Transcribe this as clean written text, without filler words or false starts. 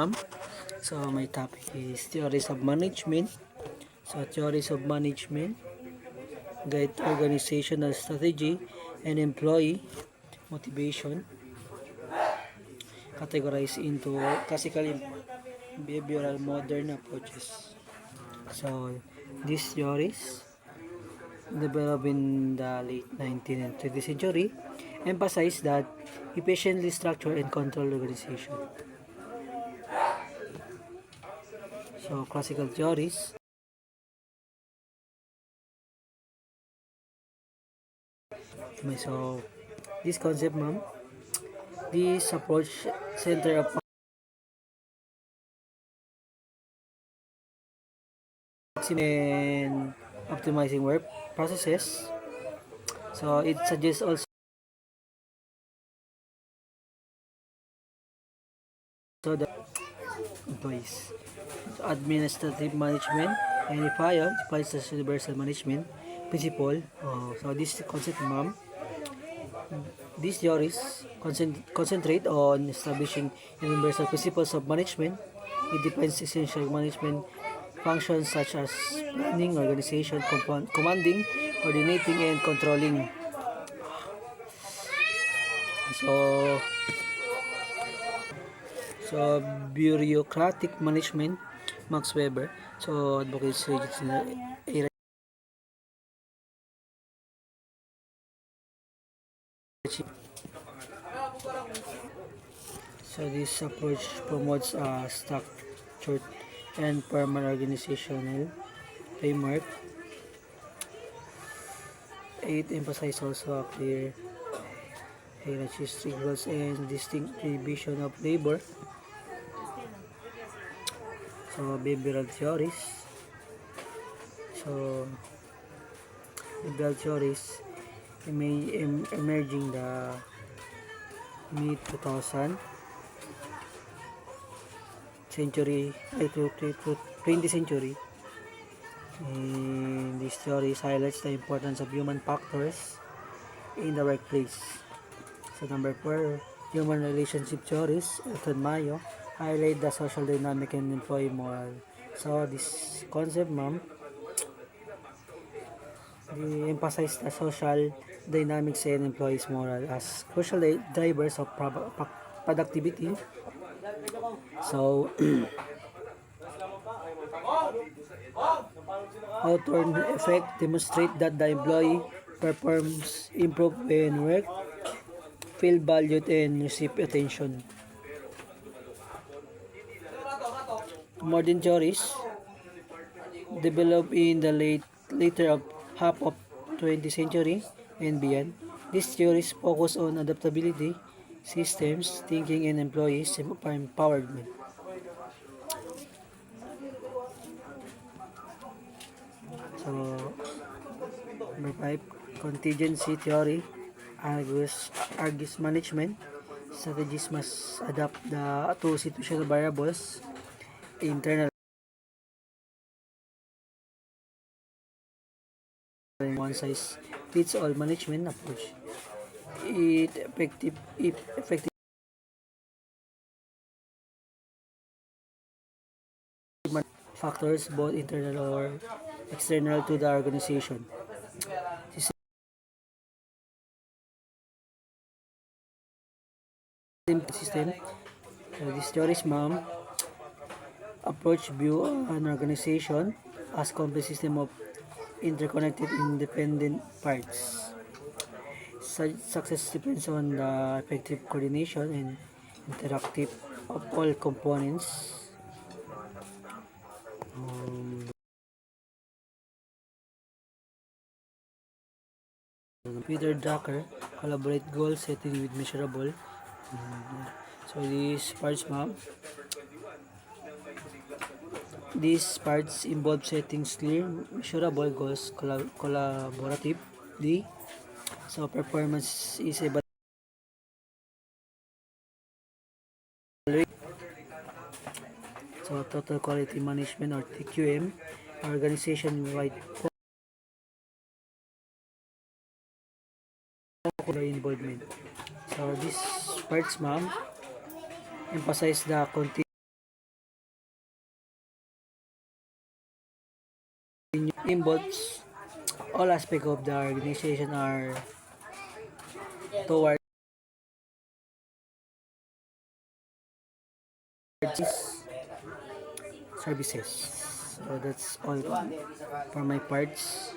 ma'am. So my topic is theories of management. So theories of management guide organizational strategy and employee motivation, categorized into classical behavioral modern approaches. So these theories, developed in the late 19th and 20th century, emphasize that efficiently structure and control organization. So classical theories. So this concept, ma'am, this approach center upon and optimizing work processes. So it suggests also the employees. So administrative management and FIO defines the universal management principle. So this concept, ma'am, these theories concentrate on establishing universal principles of management. It defines essential management functions such as planning, organization, commanding, coordinating, and controlling. So, so bureaucratic management, Max Weber. So advocates a so this approach promotes a structured and formal organizational framework. It emphasizes also a clear hierarchy, strict roles, and distinct division of labor. So behavioral theories. So behavioral theories emerging the mid 2000 century to 20th century. And this theory highlights the importance of human factors in the workplace. So number 4, human relationship theories, Elton Mayo, highlight the social dynamic and employee moral. So this concept, ma'am, they emphasize the social dynamics and employees moral as crucial drivers of productivity. So Hawthorne effect demonstrate that the employee performs improve when work, feel valued, and receive attention. Modern theories developed in the later half of 20th century and beyond. These theories focus on adaptability, systems, thinking, and employees empowerment. So, number 5, contingency theory argues management strategies must adapt to situational variables, internal and one size fits all management approach. It effective factors both internal or external to the organization. System. So this theories, ma'am, approach view an organization as complex system of interconnected independent parts. Success depends on the effective coordination and interactive of all components. Peter Drucker collaborate goal setting with measurable. So these parts involve setting clear, measurable goals collaboratively. So performance is evaluated. So total quality management or TQM, organization-wide involvement. So these parts, ma'am, emphasize the continuous involves all aspects of the organization are towards services. So that's all for my parts.